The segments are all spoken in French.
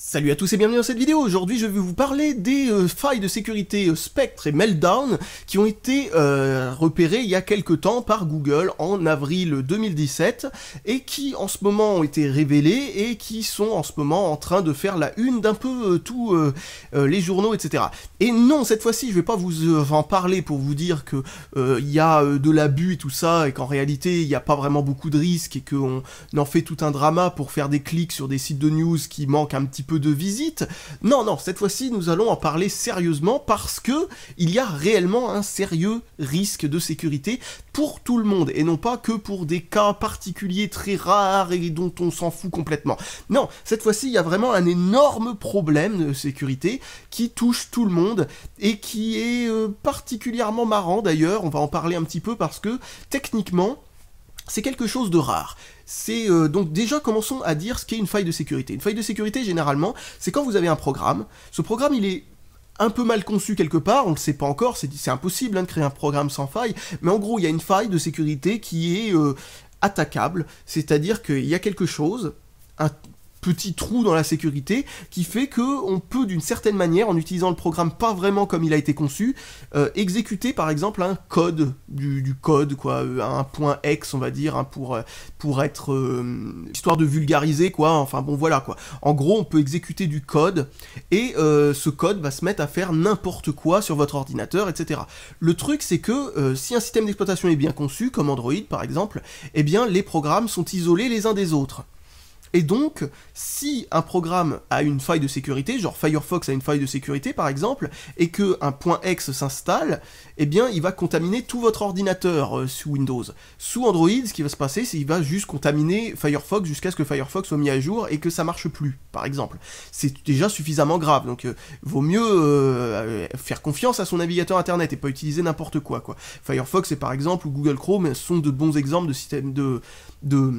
Salut à tous et bienvenue dans cette vidéo. Aujourd'hui je vais vous parler des failles de sécurité Spectre et Meltdown qui ont été repérées il y a quelques temps par Google en avril 2017 et qui en ce moment ont été révélées et qui sont en ce moment en train de faire la une d'un peu tous les journaux, etc. Et non, cette fois-ci je vais pas vous en parler pour vous dire que il y a de l'abus et tout ça et qu'en réalité il n'y a pas vraiment beaucoup de risques et qu'on en fait tout un drama pour faire des clics sur des sites de news qui manquent un petit peu de visite. Non, cette fois-ci, nous allons en parler sérieusement parce que il y a réellement un sérieux risque de sécurité pour tout le monde et non pas que pour des cas particuliers très rares et dont on s'en fout complètement. Non, cette fois-ci, il y a vraiment un énorme problème de sécurité qui touche tout le monde et qui est particulièrement marrant d'ailleurs. On va en parler un petit peu parce que techniquement, c'est quelque chose de rare. C'est donc déjà commençons à dire ce qu'est une faille de sécurité. Une faille de sécurité généralement, c'est quand vous avez un programme. Ce programme il est un peu mal conçu quelque part, on le sait pas encore, c'est impossible de créer un programme sans faille, mais en gros il y a une faille de sécurité qui est attaquable, c'est-à-dire qu'il y a quelque chose, un petit trou dans la sécurité qui fait que on peut d'une certaine manière, en utilisant le programme pas vraiment comme il a été conçu, exécuter par exemple un code, du code quoi, un point X on va dire, hein, pour être histoire de vulgariser quoi, enfin bon voilà quoi. En gros on peut exécuter du code et ce code va se mettre à faire n'importe quoi sur votre ordinateur, etc. Le truc c'est que si un système d'exploitation est bien conçu, comme Android par exemple, eh bien les programmes sont isolés les uns des autres. Et donc, si un programme a une faille de sécurité, genre Firefox a une faille de sécurité par exemple, et qu'un point X s'installe, eh bien il va contaminer tout votre ordinateur sous Windows. Sous Android, ce qui va se passer, c'est qu'il va juste contaminer Firefox jusqu'à ce que Firefox soit mis à jour et que ça marche plus, par exemple. C'est déjà suffisamment grave, donc vaut mieux faire confiance à son navigateur internet et pas utiliser n'importe quoi. Firefox et par exemple, ou Google Chrome sont de bons exemples de systèmes de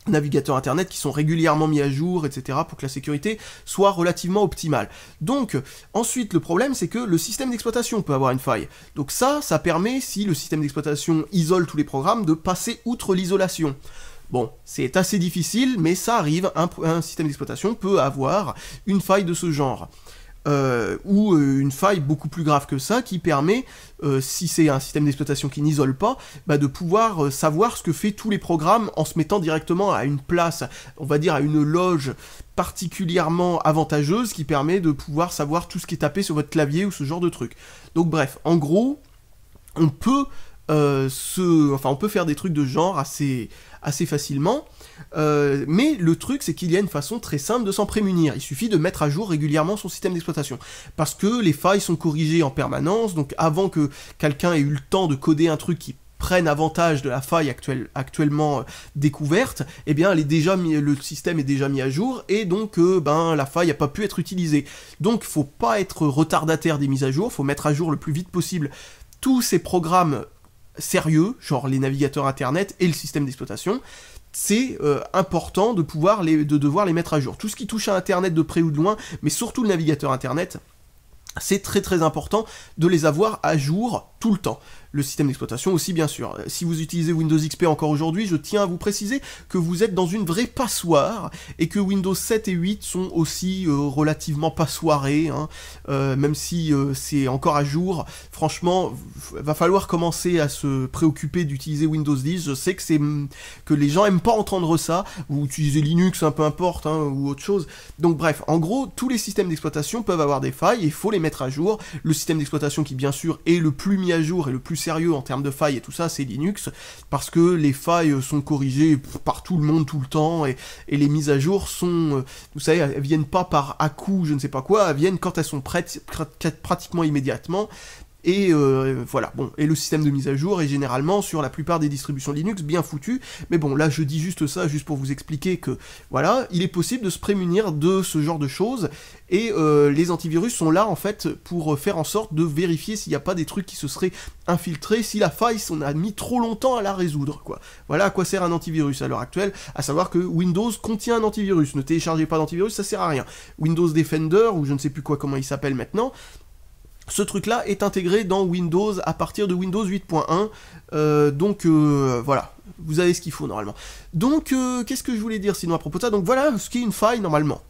navigateurs internet qui sont régulièrement mis à jour, etc., pour que la sécurité soit relativement optimale. Donc, ensuite, le problème, c'est que le système d'exploitation peut avoir une faille. Donc ça permet, si le système d'exploitation isole tous les programmes, de passer outre l'isolation. Bon, c'est assez difficile, mais ça arrive, un système d'exploitation peut avoir une faille de ce genre. Ou une faille beaucoup plus grave que ça qui permet, si c'est un système d'exploitation qui n'isole pas, de pouvoir savoir ce que fait tous les programmes en se mettant directement à une place, on va dire à une loge particulièrement avantageuse qui permet de pouvoir savoir tout ce qui est tapé sur votre clavier ou ce genre de truc. Donc bref, en gros, on peut on peut faire des trucs de genre assez facilement, mais le truc c'est qu'il y a une façon très simple de s'en prémunir. Il suffit de mettre à jour régulièrement son système d'exploitation, parce que les failles sont corrigées en permanence, donc avant que quelqu'un ait eu le temps de coder un truc qui prenne avantage de la faille actuellement découverte, eh bien le système est déjà mis à jour, et donc la faille n'a pas pu être utilisée. Donc faut pas être retardataire des mises à jour, faut mettre à jour le plus vite possible tous ces programmes sérieux, genre les navigateurs internet et le système d'exploitation. C'est important de devoir les mettre à jour. Tout ce qui touche à internet de près ou de loin, mais surtout le navigateur internet, c'est très important de les avoir à jour tout le temps. Le système d'exploitation aussi bien sûr. Si vous utilisez Windows XP encore aujourd'hui, je tiens à vous préciser que vous êtes dans une vraie passoire, et que Windows 7 et 8 sont aussi relativement passoirés, hein, même si c'est encore à jour. Franchement, va falloir commencer à se préoccuper d'utiliser Windows 10, je sais que les gens aiment pas entendre ça, vous utilisez Linux, peu importe, hein, ou autre chose. Donc bref, en gros, tous les systèmes d'exploitation peuvent avoir des failles, et il faut les mettre à jour. Le système d'exploitation qui bien sûr est le plus mis à jour et le plus sérieux en termes de failles et tout ça, c'est Linux, parce que les failles sont corrigées par tout le monde tout le temps, et les mises à jour sont, vous savez, elles viennent pas par à-coup, je ne sais pas quoi, elles viennent quand elles sont prêtes pratiquement immédiatement. Et voilà, bon, et le système de mise à jour est généralement sur la plupart des distributions Linux bien foutu, mais bon, là je dis juste ça, juste pour vous expliquer que, voilà, il est possible de se prémunir de ce genre de choses, et les antivirus sont là en fait pour faire en sorte de vérifier s'il n'y a pas des trucs qui se seraient infiltrés, si la faille, on a mis trop longtemps à la résoudre, quoi. Voilà à quoi sert un antivirus à l'heure actuelle, à savoir que Windows contient un antivirus, ne téléchargez pas d'antivirus, ça sert à rien. Windows Defender, ou je ne sais plus comment il s'appelle maintenant, ce truc-là est intégré dans Windows à partir de Windows 8.1, donc voilà, vous avez ce qu'il faut normalement. Donc, qu'est-ce que je voulais dire sinon à propos de ça? Donc voilà ce qui est une faille normalement.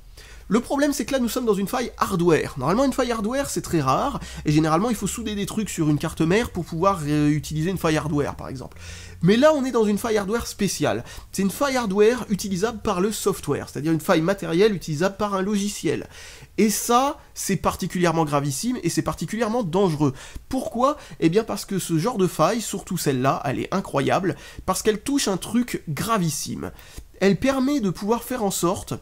Le problème, c'est que là, nous sommes dans une faille hardware. Normalement, une faille hardware, c'est très rare, et généralement, il faut souder des trucs sur une carte mère pour pouvoir utiliser une faille hardware, par exemple. Mais là, on est dans une faille hardware spéciale. C'est une faille hardware utilisable par le software, c'est-à-dire une faille matérielle utilisable par un logiciel. Et ça, c'est particulièrement gravissime et c'est particulièrement dangereux. Pourquoi? Eh bien parce que ce genre de faille, surtout celle-là, elle est incroyable, parce qu'elle touche un truc gravissime. Elle permet de pouvoir faire en sorte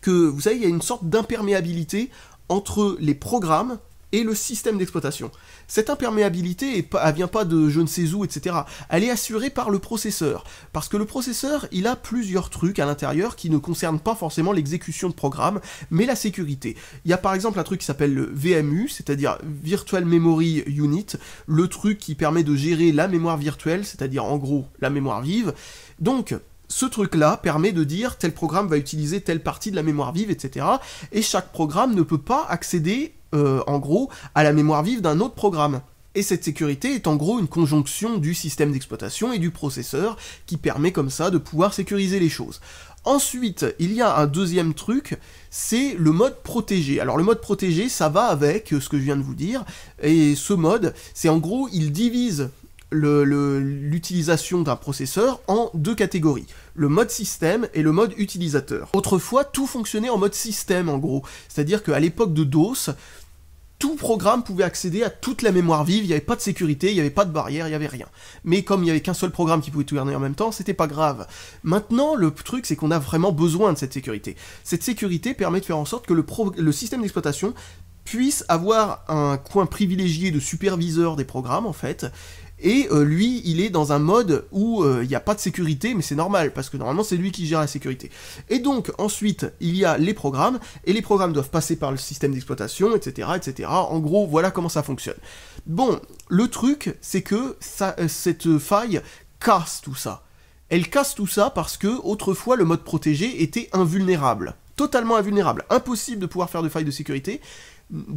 que, vous savez, il y a une sorte d'imperméabilité entre les programmes et le système d'exploitation. Cette imperméabilité, elle vient pas de je ne sais où, etc. Elle est assurée par le processeur. Parce que le processeur, il a plusieurs trucs à l'intérieur qui ne concernent pas forcément l'exécution de programme, mais la sécurité. Il y a par exemple un truc qui s'appelle le VMU, c'est-à-dire Virtual Memory Unit, le truc qui permet de gérer la mémoire virtuelle, c'est-à-dire en gros la mémoire vive. Donc, ce truc-là permet de dire tel programme va utiliser telle partie de la mémoire vive, etc. Et chaque programme ne peut pas accéder, en gros, à la mémoire vive d'un autre programme. Et cette sécurité est en gros une conjonction du système d'exploitation et du processeur qui permet comme ça de pouvoir sécuriser les choses. Ensuite, il y a un deuxième truc, c'est le mode protégé. Alors le mode protégé, ça va avec ce que je viens de vous dire, et ce mode, c'est en gros, il divise l'utilisation d'un processeur en deux catégories, le mode système et le mode utilisateur. Autrefois, tout fonctionnait en mode système en gros, c'est-à-dire qu'à l'époque de DOS, tout programme pouvait accéder à toute la mémoire vive, il n'y avait pas de sécurité, il n'y avait pas de barrière, il n'y avait rien. Mais comme il n'y avait qu'un seul programme qui pouvait tout tourner en même temps, c'était pas grave. Maintenant, le truc, c'est qu'on a vraiment besoin de cette sécurité. Cette sécurité permet de faire en sorte que le système d'exploitation puisse avoir un coin privilégié de superviseur des programmes, en fait, et lui, il est dans un mode où il n'y a pas de sécurité, mais c'est normal, parce que normalement c'est lui qui gère la sécurité. Et donc, ensuite, il y a les programmes, et les programmes doivent passer par le système d'exploitation, etc., etc. En gros, voilà comment ça fonctionne. Bon, le truc, c'est que cette faille casse tout ça. Elle casse tout ça parce que, autrefois, le mode protégé était invulnérable. Totalement invulnérable. Impossible de pouvoir faire de faille de sécurité.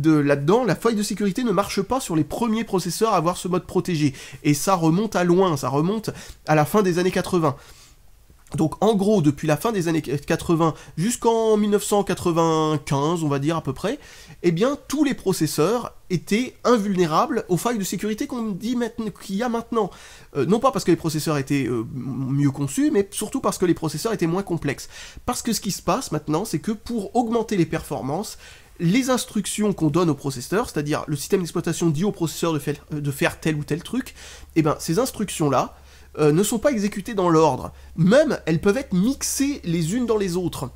Là-dedans, la faille de sécurité ne marche pas sur les premiers processeurs à avoir ce mode protégé. Et ça remonte à loin, ça remonte à la fin des années 80. Donc en gros, depuis la fin des années 80 jusqu'en 1995, on va dire à peu près, eh bien tous les processeurs étaient invulnérables aux failles de sécurité qu'on dit qu'il y a maintenant. Non pas parce que les processeurs étaient mieux conçus, mais surtout parce que les processeurs étaient moins complexes. Parce que ce qui se passe maintenant, c'est que pour augmenter les performances, les instructions qu'on donne au processeur, c'est-à-dire le système d'exploitation dit au processeur de faire tel ou tel truc, eh ben ces instructions-là ne sont pas exécutées dans l'ordre. Même, elles peuvent être mixées les unes dans les autres.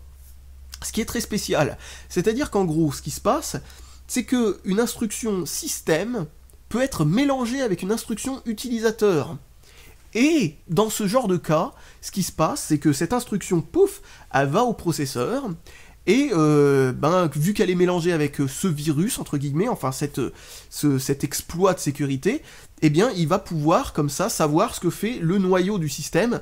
Ce qui est très spécial. C'est-à-dire qu'en gros, ce qui se passe, c'est qu'une instruction système peut être mélangée avec une instruction utilisateur. Et dans ce genre de cas, ce qui se passe, c'est que cette instruction, pouf, elle va au processeur, et vu qu'elle est mélangée avec ce virus, entre guillemets, enfin cet exploit de sécurité, eh bien il va pouvoir comme ça savoir ce que fait le noyau du système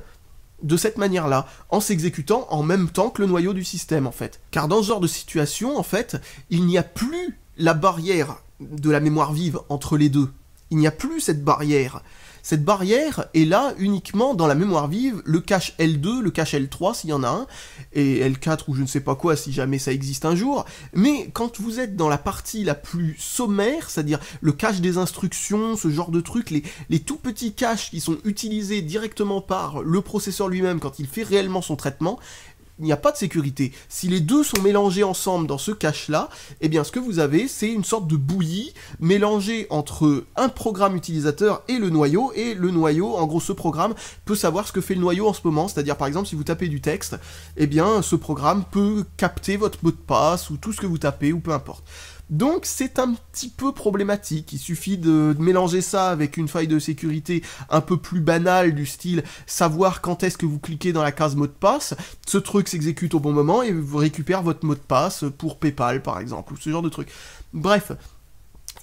de cette manière-là, en s'exécutant en même temps que le noyau du système en fait. Car dans ce genre de situation, en fait, il n'y a plus la barrière de la mémoire vive entre les deux. Il n'y a plus cette barrière. Cette barrière est là uniquement dans la mémoire vive, le cache L2, le cache L3 s'il y en a un, et L4 ou je ne sais pas quoi si jamais ça existe un jour, mais quand vous êtes dans la partie la plus sommaire, c'est-à-dire le cache des instructions, ce genre de trucs, les tout petits caches qui sont utilisés directement par le processeur lui-même quand il fait réellement son traitement, il n'y a pas de sécurité. Si les deux sont mélangés ensemble dans ce cache-là, eh bien ce que vous avez, c'est une sorte de bouillie mélangée entre un programme utilisateur et le noyau, en gros ce programme peut savoir ce que fait le noyau en ce moment, c'est-à-dire par exemple si vous tapez du texte, eh bien ce programme peut capter votre mot de passe ou tout ce que vous tapez ou peu importe. Donc c'est un petit peu problématique, il suffit de mélanger ça avec une faille de sécurité un peu plus banale du style savoir quand est-ce que vous cliquez dans la case mot de passe, ce truc s'exécute au bon moment et vous récupère votre mot de passe pour PayPal par exemple, ou ce genre de truc. Bref,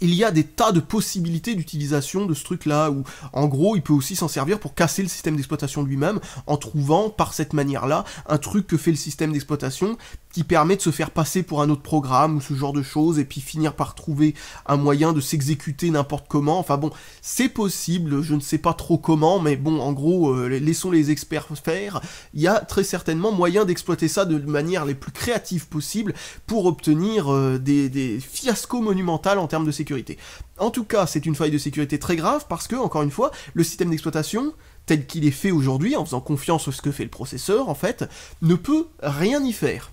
il y a des tas de possibilités d'utilisation de ce truc-là, où en gros il peut aussi s'en servir pour casser le système d'exploitation lui-même, en trouvant par cette manière-là un truc que fait le système d'exploitation qui permet de se faire passer pour un autre programme ou ce genre de choses, et puis finir par trouver un moyen de s'exécuter n'importe comment. Enfin bon, c'est possible, je ne sais pas trop comment, mais bon, en gros, laissons les experts faire. Il y a très certainement moyen d'exploiter ça de manière les plus créatives possible pour obtenir des fiascos monumentaux en termes de sécurité. En tout cas, c'est une faille de sécurité très grave parce que, encore une fois, le système d'exploitation, tel qu'il est fait aujourd'hui, en faisant confiance à ce que fait le processeur, en fait, ne peut rien y faire.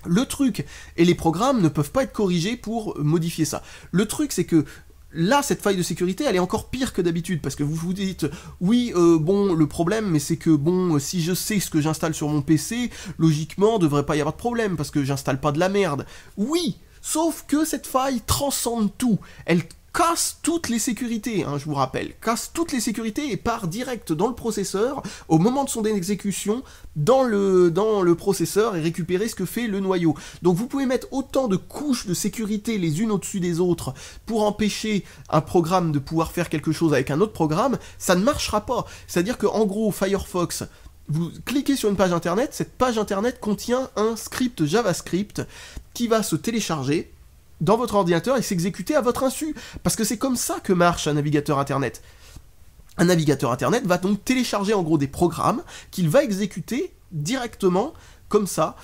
Le truc et les programmes ne peuvent pas être corrigés pour modifier ça. Le truc, c'est que là, cette faille de sécurité, elle est encore pire que d'habitude, parce que vous vous dites, oui, bon, le problème, mais c'est que, bon, si je sais ce que j'installe sur mon PC, logiquement, devrait pas y avoir de problème, parce que j'installe pas de la merde. Oui, sauf que cette faille transcende tout. Elle casse toutes les sécurités, hein, je vous rappelle, casse toutes les sécurités et part direct dans le processeur, au moment de son exécution, dans le processeur et récupérer ce que fait le noyau. Donc vous pouvez mettre autant de couches de sécurité les unes au-dessus des autres pour empêcher un programme de pouvoir faire quelque chose avec un autre programme, ça ne marchera pas. C'est-à-dire que en gros, Firefox, vous cliquez sur une page internet, cette page internet contient un script JavaScript qui va se télécharger dans votre ordinateur et s'exécuter à votre insu. Parce que c'est comme ça que marche un navigateur internet. Un navigateur internet va donc télécharger en gros des programmes qu'il va exécuter directement, comme ça,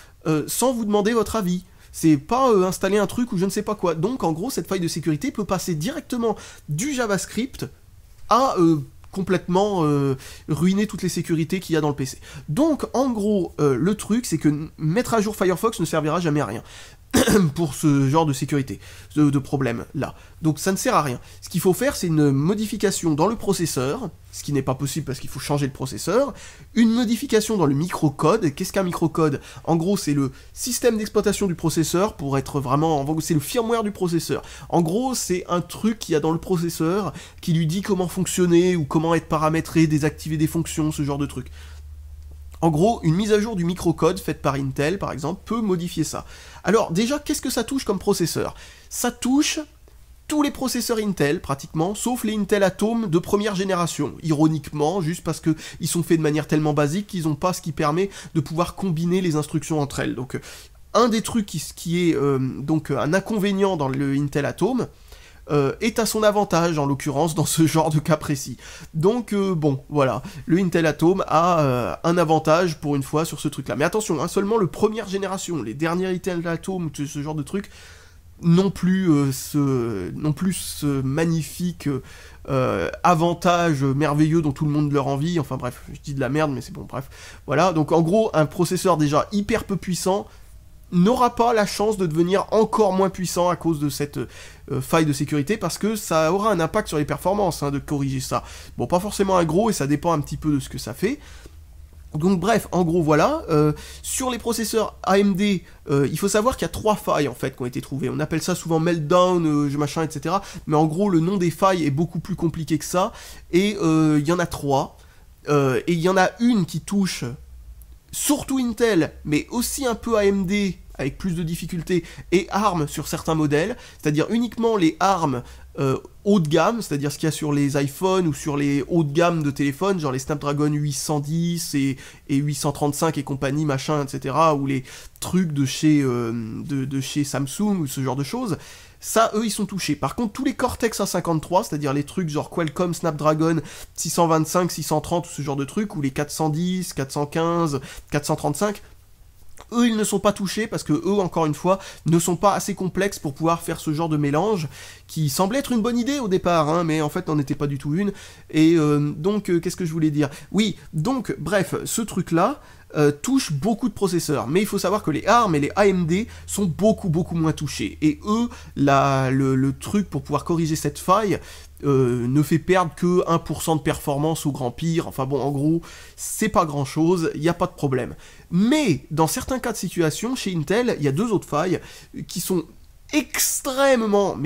sans vous demander votre avis. C'est pas installer un truc ou je ne sais pas quoi. Donc en gros, cette faille de sécurité peut passer directement du JavaScript à complètement ruiner toutes les sécurités qu'il y a dans le PC. Donc en gros, le truc, c'est que mettre à jour Firefox ne servira jamais à rien. Pour ce genre de sécurité, de problème là. Donc ça ne sert à rien. Ce qu'il faut faire, c'est une modification dans le processeur, ce qui n'est pas possible parce qu'il faut changer le processeur, une modification dans le microcode. Qu'est-ce qu'un microcode? En gros, c'est le système d'exploitation du processeur, pour être vraiment... c'est le firmware du processeur. En gros, c'est un truc qu'il y a dans le processeur qui lui dit comment fonctionner, ou comment être paramétré, désactiver des fonctions, ce genre de truc. En gros, une mise à jour du microcode faite par Intel, par exemple, peut modifier ça. Alors, déjà, qu'est-ce que ça touche comme processeur? Ça touche tous les processeurs Intel, pratiquement, sauf les Intel Atom de première génération. Ironiquement, juste parce qu'ils sont faits de manière tellement basique qu'ils n'ont pas ce qui permet de pouvoir combiner les instructions entre elles. Donc, un des trucs qui est donc un inconvénient dans le Intel Atom, est à son avantage, en l'occurrence, dans ce genre de cas précis. Donc, bon, voilà, le Intel Atom a un avantage, pour une fois, sur ce truc-là. Mais attention, hein, seulement le première génération, les derniers Intel Atom, ce genre de truc, non plus ce magnifique avantage merveilleux dont tout le monde leur envie. Enfin bref, je dis de la merde, mais c'est bon, bref. Voilà, donc en gros, un processeur déjà hyper peu puissant n'aura pas la chance de devenir encore moins puissant à cause de cette faille de sécurité, parce que ça aura un impact sur les performances, hein, de corriger ça. Bon, pas forcément un gros, et ça dépend un petit peu de ce que ça fait. Donc bref, en gros voilà, sur les processeurs AMD, il faut savoir qu'il y a 3 failles en fait qui ont été trouvées. On appelle ça souvent meltdown, machin, etc. Mais en gros, le nom des failles est beaucoup plus compliqué que ça, et il y en a 3. Et il y en a une qui touche surtout Intel, mais aussi un peu AMD, avec plus de difficultés, et ARM sur certains modèles, c'est-à-dire uniquement les ARM haut de gamme, c'est-à-dire ce qu'il y a sur les iPhones ou sur les hauts de gamme de téléphones, genre les Snapdragon 810 et 835 et compagnie, machin, etc., ou les trucs de chez Samsung ou ce genre de choses. Ça, eux, ils sont touchés. Par contre, tous les Cortex A53, c'est-à-dire les trucs genre Qualcomm Snapdragon 625, 630, ou ce genre de trucs, ou les 410, 415, 435, eux, ils ne sont pas touchés parce que eux, encore une fois, ne sont pas assez complexes pour pouvoir faire ce genre de mélange qui semblait être une bonne idée au départ, hein, mais en fait, n'en était pas du tout une. Et donc, qu'est-ce que je voulais dire? Oui, donc, bref, ce truc-là touche beaucoup de processeurs, mais il faut savoir que les ARM et les AMD sont beaucoup moins touchés. Et eux, le truc pour pouvoir corriger cette faille ne fait perdre que 1% de performance au grand pire. Enfin bon, en gros, c'est pas grand chose, il n'y a pas de problème. Mais, dans certains cas de situation, chez Intel, il y a 2 autres failles qui sont extrêmement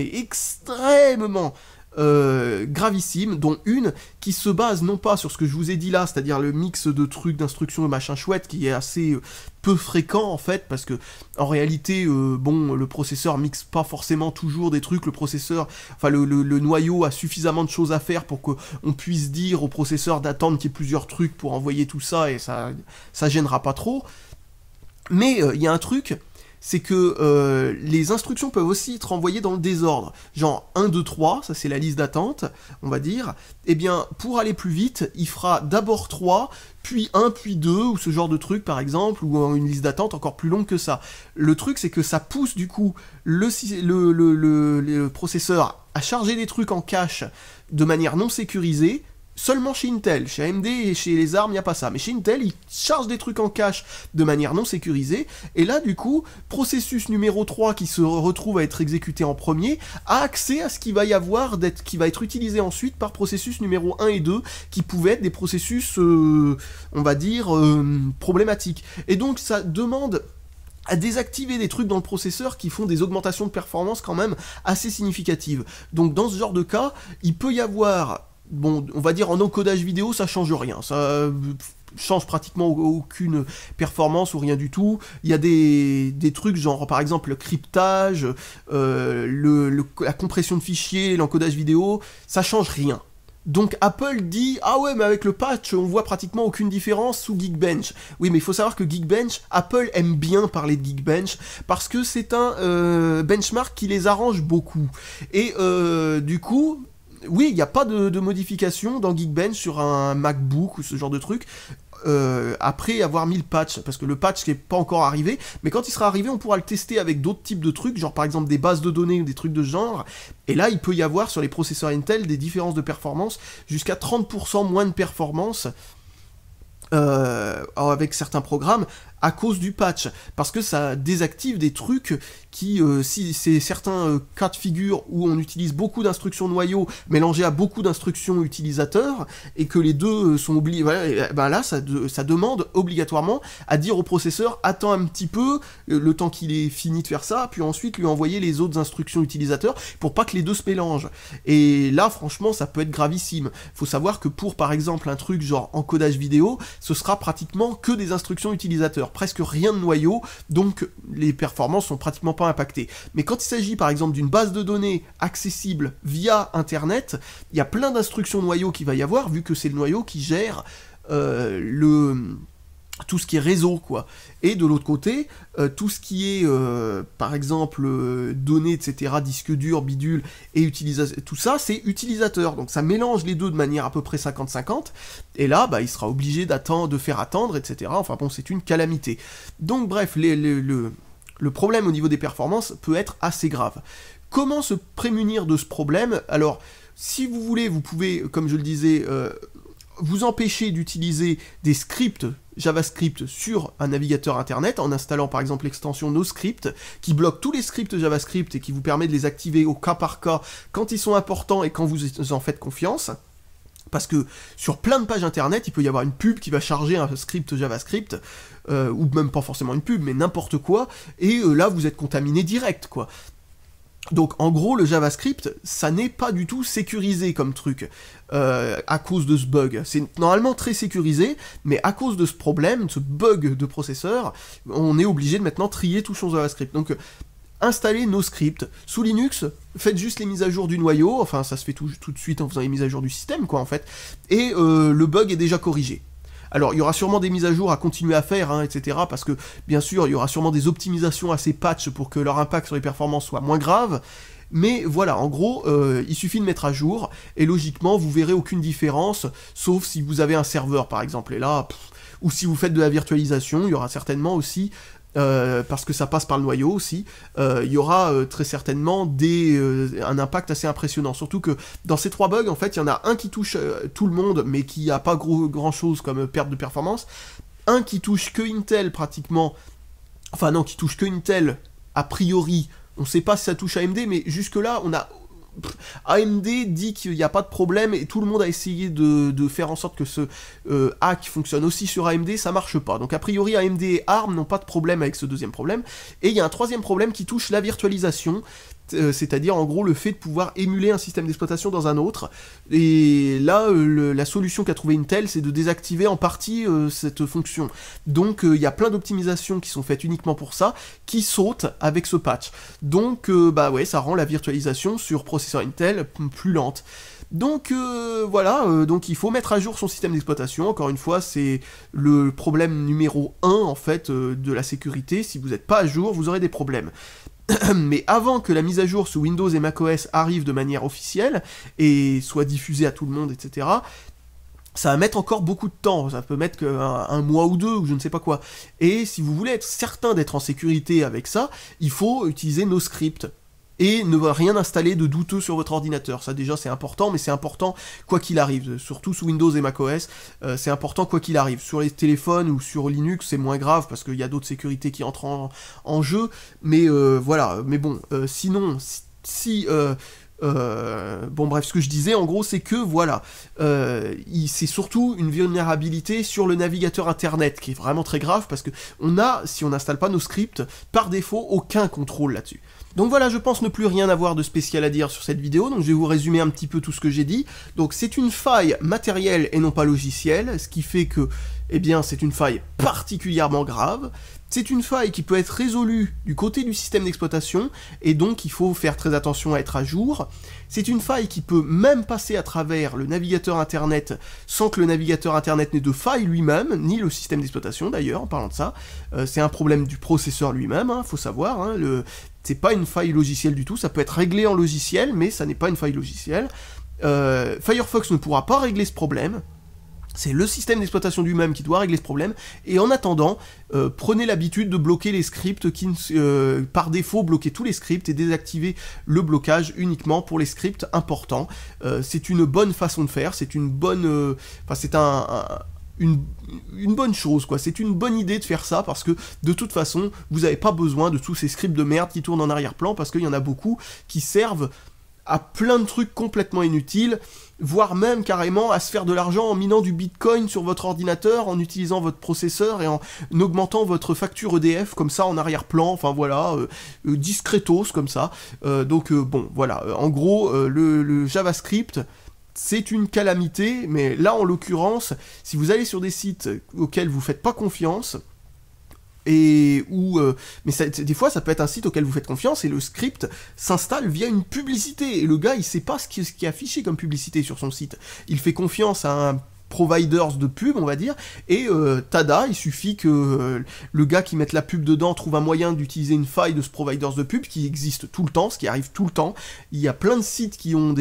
gravissimes, dont une qui se base non pas sur ce que je vous ai dit là, c'est-à-dire le mix de trucs, d'instructions et machin chouette, qui est assez peu fréquent en fait, parce que en réalité, bon, le processeur mixe pas forcément toujours des trucs, le processeur, enfin le noyau a suffisamment de choses à faire pour qu'on puisse dire au processeur d'attendre qu'il y ait plusieurs trucs pour envoyer tout ça, et ça gênera pas trop. Mais il y a un truc, c'est que les instructions peuvent aussi être envoyées dans le désordre. Genre 1, 2, 3, ça c'est la liste d'attente, on va dire. Eh bien, pour aller plus vite, il fera d'abord 3, puis 1, puis 2, ou ce genre de truc par exemple, ou une liste d'attente encore plus longue que ça. Le truc, c'est que ça pousse du coup le processeur à charger des trucs en cache de manière non sécurisée, seulement chez Intel. Chez AMD et chez les ARM, il n'y a pas ça. Mais chez Intel, ils chargent des trucs en cache de manière non sécurisée. Et là, du coup, processus numéro 3 qui se retrouve à être exécuté en premier, a accès à ce qu'il va y avoir, qui va être utilisé ensuite par processus numéro 1 et 2, qui pouvaient être des processus, on va dire, problématiques. Et donc, ça demande à désactiver des trucs dans le processeur qui font des augmentations de performance quand même assez significatives. Donc, dans ce genre de cas, il peut y avoir... Bon, on va dire en encodage vidéo, ça change rien, ça change pratiquement aucune performance ou rien du tout. Il y a des trucs genre par exemple le cryptage, la compression de fichiers, l'encodage vidéo, ça change rien. Donc Apple dit « Ah ouais, mais avec le patch, on voit pratiquement aucune différence sous Geekbench. » Oui, mais il faut savoir que Geekbench, Apple aime bien parler de Geekbench, parce que c'est un benchmark qui les arrange beaucoup. Et du coup... Oui, il n'y a pas de modification dans Geekbench sur un MacBook ou ce genre de truc, après avoir mis le patch, parce que le patch n'est pas encore arrivé, mais quand il sera arrivé, on pourra le tester avec d'autres types de trucs, genre par exemple des bases de données ou des trucs de ce genre, et là, il peut y avoir sur les processeurs Intel des différences de performance, jusqu'à 30% moins de performance avec certains programmes, à cause du patch, parce que ça désactive des trucs qui, si c'est certains cas de figure où on utilise beaucoup d'instructions noyaux mélangées à beaucoup d'instructions utilisateurs, et que les deux sont oubliés, voilà, ben là ça demande obligatoirement à dire au processeur, attends un petit peu, le temps qu'il ait fini de faire ça, puis ensuite lui envoyer les autres instructions utilisateurs, pour pas que les deux se mélangent. Et là franchement ça peut être gravissime. Faut savoir que pour par exemple un truc genre encodage vidéo, ce sera pratiquement que des instructions utilisateurs, presque rien de noyau, donc les performances sont pratiquement pas impactées. Mais quand il s'agit par exemple d'une base de données accessible via internet, il y a plein d'instructions noyaux qu'il va y avoir, vu que c'est le noyau qui gère tout ce qui est réseau, quoi. Et de l'autre côté, tout ce qui est, par exemple, données, etc., disque dur, bidule, et utilisation, tout ça, c'est utilisateur. Donc ça mélange les deux de manière à peu près 50-50, et là, bah, il sera obligé de faire attendre, etc. Enfin bon, c'est une calamité. Donc bref, le problème au niveau des performances peut être assez grave. Comment se prémunir de ce problème? Alors, si vous voulez, vous pouvez, comme je le disais, vous empêcher d'utiliser des scripts JavaScript sur un navigateur internet en installant par exemple l'extension NoScript qui bloque tous les scripts JavaScript et qui vous permet de les activer au cas par cas quand ils sont importants et quand vous en faites confiance. Parce que sur plein de pages internet, il peut y avoir une pub qui va charger un script JavaScript, ou même pas forcément une pub, mais n'importe quoi, et là vous êtes contaminé direct, quoi. Donc en gros, le JavaScript, ça n'est pas du tout sécurisé comme truc, à cause de ce bug. C'est normalement très sécurisé, mais à cause de ce problème, ce bug de processeur, on est obligé de maintenant trier tout son JavaScript. Donc installez NoScript. Sous Linux, faites juste les mises à jour du noyau, enfin ça se fait tout de suite en faisant les mises à jour du système, quoi, en fait, et le bug est déjà corrigé. Alors, il y aura sûrement des mises à jour à continuer à faire, hein, etc., parce que, bien sûr, il y aura sûrement des optimisations à ces patchs pour que leur impact sur les performances soit moins grave, mais voilà, en gros, il suffit de mettre à jour, et logiquement, vous verrez aucune différence, sauf si vous avez un serveur, par exemple, et là, ou si vous faites de la virtualisation, il y aura certainement aussi... parce que ça passe par le noyau aussi, il y aura très certainement un impact assez impressionnant. Surtout que dans ces trois bugs, en fait, il y en a un qui touche tout le monde, mais qui n'a pas grand chose comme perte de performance, un qui touche que Intel pratiquement, enfin non, qui touche que Intel a priori, on ne sait pas si ça touche AMD, mais jusque-là, on a... AMD dit qu'il n'y a pas de problème et tout le monde a essayé de faire en sorte que ce hack fonctionne aussi sur AMD, ça marche pas. Donc a priori AMD et ARM n'ont pas de problème avec ce deuxième problème. Et il y a un troisième problème qui touche la virtualisation. c'est-à-dire en gros le fait de pouvoir émuler un système d'exploitation dans un autre. Et là, la solution qu'a trouvé Intel, c'est de désactiver en partie cette fonction. Donc il y a plein d'optimisations qui sont faites uniquement pour ça, qui sautent avec ce patch. Donc bah ouais, ça rend la virtualisation sur processeur Intel plus lente. Donc voilà, donc il faut mettre à jour son système d'exploitation. Encore une fois, c'est le problème numéro 1 en fait de la sécurité. Si vous n'êtes pas à jour, vous aurez des problèmes. Mais avant que la mise à jour sous Windows et macOS arrive de manière officielle et soit diffusée à tout le monde, etc., ça va mettre encore beaucoup de temps, ça peut mettre un mois ou 2, ou je ne sais pas quoi. Et si vous voulez être certain d'être en sécurité avec ça, il faut utiliser NoScript. Et ne rien installer de douteux sur votre ordinateur. Ça déjà c'est important, mais c'est important quoi qu'il arrive. Surtout sous Windows et macOS, c'est important quoi qu'il arrive. Sur les téléphones ou sur Linux, c'est moins grave parce qu'il y a d'autres sécurités qui entrent en jeu. Mais voilà, mais bon, sinon, bon bref, ce que je disais en gros c'est que voilà, c'est surtout une vulnérabilité sur le navigateur internet qui est vraiment très grave parce que si on n'installe pas nos scripts, par défaut aucun contrôle là-dessus. Donc voilà, je pense ne plus rien avoir de spécial à dire sur cette vidéo, donc je vais vous résumer un petit peu tout ce que j'ai dit. Donc c'est une faille matérielle et non pas logicielle, ce qui fait que, eh bien, c'est une faille particulièrement grave. C'est une faille qui peut être résolue du côté du système d'exploitation, et donc il faut faire très attention à être à jour. C'est une faille qui peut même passer à travers le navigateur internet sans que le navigateur internet n'ait de faille lui-même, ni le système d'exploitation d'ailleurs, en parlant de ça. C'est un problème du processeur lui-même, faut savoir, hein, c'est pas une faille logicielle du tout, ça peut être réglé en logiciel, mais ça n'est pas une faille logicielle. Firefox ne pourra pas régler ce problème. C'est le système d'exploitation lui-même qui doit régler ce problème, et en attendant, prenez l'habitude de bloquer les scripts par défaut, bloquer tous les scripts et désactiver le blocage uniquement pour les scripts importants. C'est une bonne façon de faire, c'est une bonne... Enfin, c'est une bonne chose, quoi. C'est une bonne idée de faire ça, parce que, de toute façon, vous n'avez pas besoin de tous ces scripts de merde qui tournent en arrière-plan, parce qu'il y en a beaucoup qui servent à plein de trucs complètement inutiles, voire même carrément à se faire de l'argent en minant du bitcoin sur votre ordinateur, en utilisant votre processeur et en augmentant votre facture EDF comme ça en arrière-plan, enfin voilà, discretos comme ça. Donc bon, voilà, en gros, le JavaScript, c'est une calamité, mais là en l'occurrence, si vous allez sur des sites auxquels vous faites pas confiance, mais des fois ça peut être un site auquel vous faites confiance et le script s'installe via une publicité et le gars il sait pas ce qui est affiché comme publicité sur son site. Il fait confiance à un providers de pub, on va dire, et tada, il suffit que le gars qui mette la pub dedans trouve un moyen d'utiliser une faille de ce providers de pub qui existe tout le temps, ce qui arrive tout le temps. Il y a plein de sites qui ont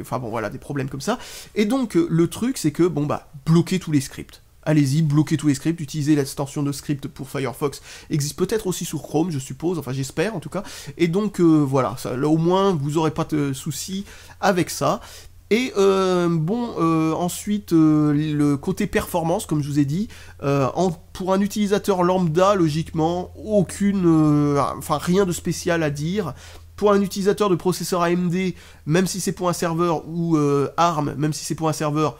enfin bon voilà, des problèmes comme ça. Et donc le truc c'est que bon bah bloquez tous les scripts. Allez-y, bloquez tous les scripts, utilisez l'extension de script pour Firefox, existe peut-être aussi sur Chrome, je suppose, enfin j'espère en tout cas, et donc voilà, ça, là au moins vous aurez pas de soucis avec ça. Et ensuite, le côté performance, comme je vous ai dit, pour un utilisateur lambda, logiquement, rien de spécial à dire. Pour un utilisateur de processeur AMD, même si c'est pour un serveur, ou ARM, même si c'est pour un serveur,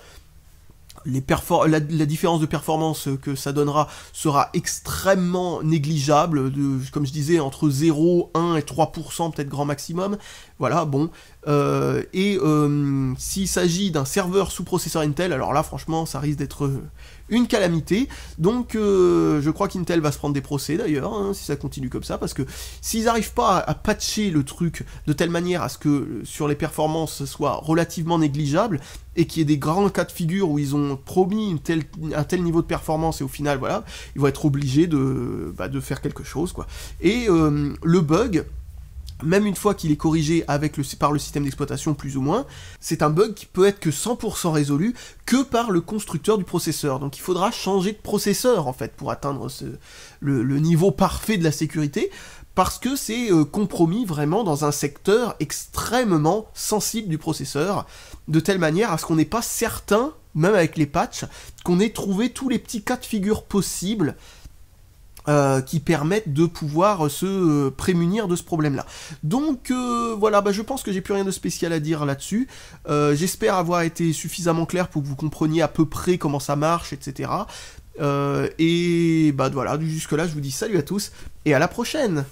la différence de performance que ça donnera sera extrêmement négligeable, comme je disais, entre 0, 1 et 3% peut-être grand maximum, voilà, bon, s'il s'agit d'un serveur sous processeur Intel, alors là franchement ça risque d'être une calamité, donc je crois qu'Intel va se prendre des procès d'ailleurs, hein, si ça continue comme ça, parce que s'ils n'arrivent pas à patcher le truc de telle manière à ce que sur les performances ce soit relativement négligeable, et qu'il y ait des grands cas de figure où ils ont promis un tel niveau de performance et au final voilà, ils vont être obligés de faire quelque chose quoi. Et le bug, même une fois qu'il est corrigé par le système d'exploitation plus ou moins, c'est un bug qui peut être que 100% résolu que par le constructeur du processeur. Donc il faudra changer de processeur en fait pour atteindre le niveau parfait de la sécurité, parce que c'est compromis vraiment dans un secteur extrêmement sensible du processeur, de telle manière à ce qu'on n'est pas certain, même avec les patchs, qu'on ait trouvé tous les petits cas de figure possibles qui permettent de pouvoir se prémunir de ce problème-là. Donc voilà, je pense que j'ai plus rien de spécial à dire là-dessus. J'espère avoir été suffisamment clair pour que vous compreniez à peu près comment ça marche, etc. Voilà, jusque là je vous dis salut à tous, et à la prochaine!